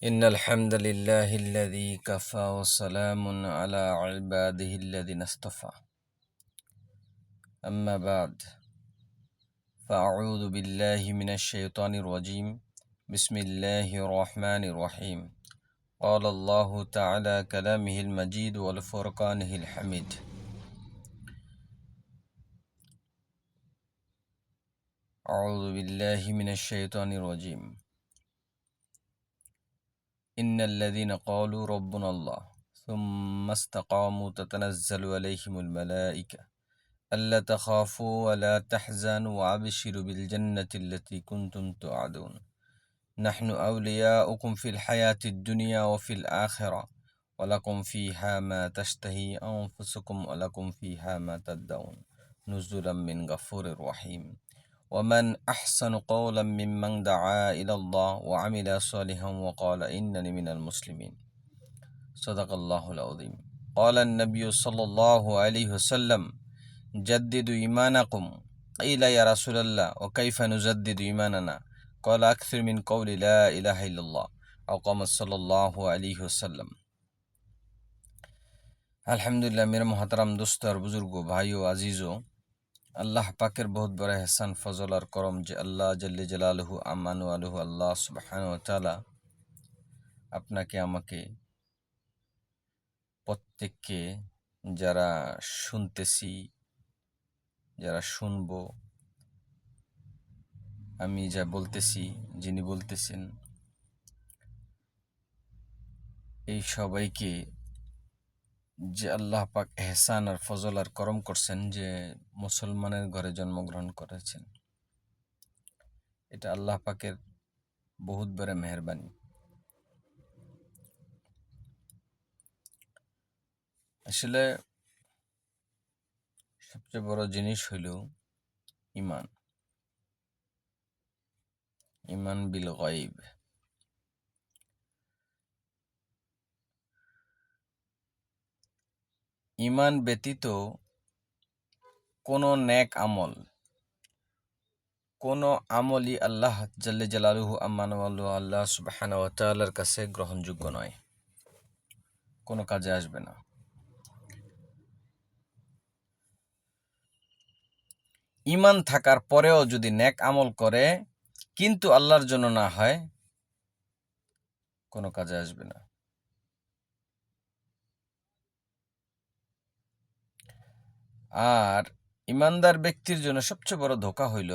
إن الحمد لله الذي كفى وسلام على عباده الذين اصطفى أما بعد فأعوذ بالله من الشيطان الرجيم بسم الله الرحمن الرحيم قال الله تعالى كلامه المجيد والفرقانه الحميد أعوذ بالله من الشيطان الرجيم إن الذين قالوا ربنا الله ثم استقاموا تتنزل عليهم الملائكة ألا تخافوا ولا تحزنوا وأبشروا بالجنة التي كنتم توعدون نحن أولياؤكم في الحياة الدنيا وفي الآخرة ولكم فيها ما تشتهي أنفسكم ولكم فيها ما تدعون نزلا من غفور رحيم ومن أحسن قولا ممن دعا إلى الله وعمل صالحا وقال إنني من المسلمين صدق الله العظيم قال النبي صلى الله عليه وسلم جددوا إيمانكم قيل يا رسول الله وكيف نجدد إيماننا قال أكثر من قول لا إله إلا الله أو قام صلى الله عليه وسلم अल्हम्दुलिल्लाह मेरे मोहतरम दोस्त और बुजुर्गो भाइयों अजीज़ों अल्लाह पाकेर बहुत बड़ा एहसान फजल और करम जे अल्लाह जल्ले जलालुहु आमानु आलुहु अल्लाह सुब्हानाहु वा ताआला আপনাকে আমাকে প্রত্যেককে যারা শুনতেছি যারা শুনবো আমি যা বলতেছি যিনি বলতেছেন এই সবাইকে যে আল্লাহ পাক এহসান আর ফজল আর করম করছেন যে মুসলমানের ঘরে জন্মগ্রহণ করেছেন এটা আল্লাহ পাকের বহুত বড় মেহেরবানি আসলে সবচেয়ে বড় জিনিস হলো ঈমান ঈমান বিল গায়ব ঈমান ব্যতীত কোনো নেক আমল কোনো আমলই আল্লাহ জাল্লে জালালুহু আম্মানু আল্লাহ সুবহানাহু ওয়া তাআলার কাছে গ্রহণযোগ্য নয় কোনো কাজে আসবে না ঈমান থাকার পরেও যদি নেক আমল করে কিন্তু আল্লাহর জন্য না হয় কোনো কাজে আসবে না আর ঈমানদার ব্যক্তির জন্য সবচেয়ে বড় ধোঁকা হইল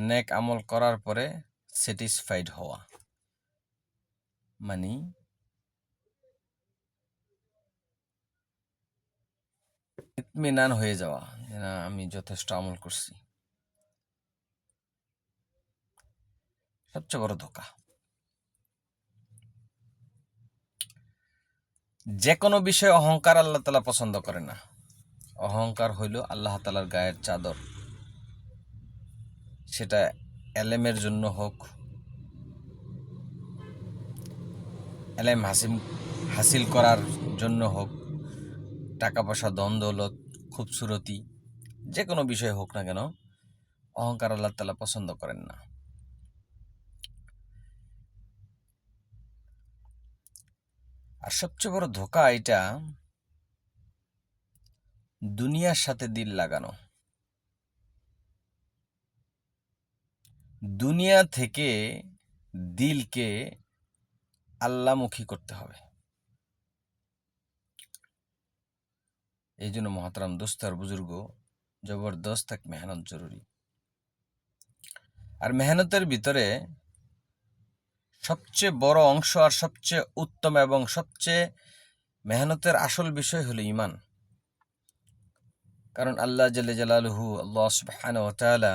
নেক আমল করার পরে স্যাটিসফাইড হওয়া মানে ইতমিনান হয়ে যাওয়া যে না আমি যথেষ্ট আমল করছি সবচেয়ে বড় ধোঁকা যে কোনো বিষয়ে অহংকার আল্লাহ তাআলা পছন্দ করে না অহংকার হইল আল্লাহ তাআলার গায়ের চাদর সেটা এলেমের জন্য হোক এলেম হাসিল করার জন্য হোক টাকা পয়সা ধন দৌলত খুবসুরতি যে কোনো বিষয় হোক না কেন অহংকার আল্লাহ তাআলা পছন্দ করেন না আর সবচেয়ে বড় ধোঁকা এটা দুনিয়ার সাথে দিল লাগানো দুনিয়া থেকে দিলকে আল্লাহমুখী করতে হবে এই জন্য মহতারাম দোস্ত আর বুজুর্গ জবরদস্ত এক মেহনত জরুরি আর মেহনতের ভিতরে সবচেয়ে বড় অংশ আর সবচেয়ে উত্তম এবং সবচেয়ে মেহনতের আসল বিষয় হলো ঈমান কারণ আল্লাহ জাল্লে জালালুহু আল্লাহ সুবহানাহু ওয়া তাআলা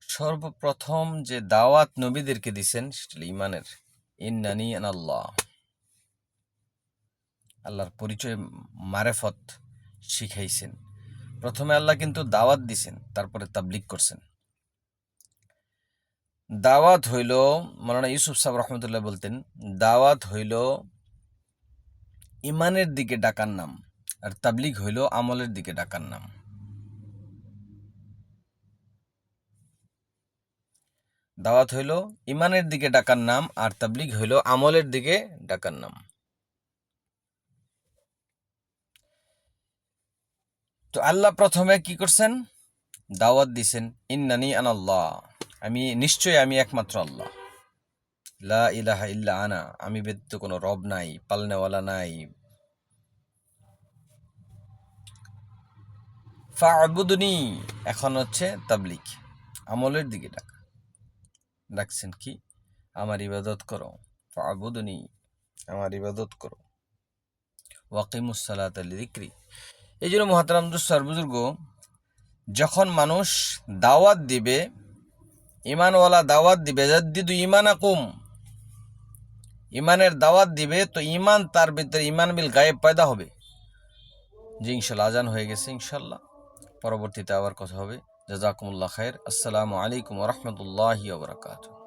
সর্বপ্রথম যে দাওয়াত নবীদেরকে দিয়েছেন সেটা ঈমানের ইন্নানি আনাল্লাহ আল্লাহর পরিচয় মারেফত শিখাইছেন প্রথমে আল্লাহ কিন্তু দাওয়াত দিছেন তারপরে তাবলীগ করছেন দাওয়াত হইল মাওলানা ইউসুফ সাহেব রহমতুল্লাহ বলতেন দাওয়াত হইল ঈমানের দিকে ডাকার নাম আর তাবলীগ হইল আমলের দিকে ডাকার নাম দাওয়াত হইল ইমানের দিকে ডাকার নাম, আর তাবলিগ হইল আমলের দিকে ডাকার নাম। তো আল্লাহ প্রথমে কি করছেন? দাওয়াত দিছেন, ইন্নানি আনাল্লাহ, আমি একমাত্র আল্লাহ, লা ইলাহা ইল্লা আনা, আমি ব্যতীত কোনো রব নাই, পালনেওয়ালা নাই। ফা'বুদনি, এখন হচ্ছে তাবলিগ, আমলের দিকে ডাকছেন কি? আমার ইবাদত করো, ফা'বুদনি, আমার ইবাদত করো, ওয়াকিমুস সালাতা লিযিকরি। এই জন্য মুহতারাম দুস্সার বুজুর্গ, যখন মানুষ দাওয়াত দিবে, ইমানওয়ালা দাওয়াত দিবে, জাদ্দিদু ঈমানাকুম, ইমানের দাওয়াত দিবে, তো ইমান তার ভিতরে ইমান বিল গায়েব পয়দা হবে। জি ইনশাল্লাহ, আজান হয়ে গেছে, ইনশাল্লাহ পরবর্তীতে আবার কথা হবে। জাযাকুমুল্লাহ খায়ের। আসসালামু আলাইকুম ওয়া রাহমাতুল্লাহি ওয়া বারাকাতুহু।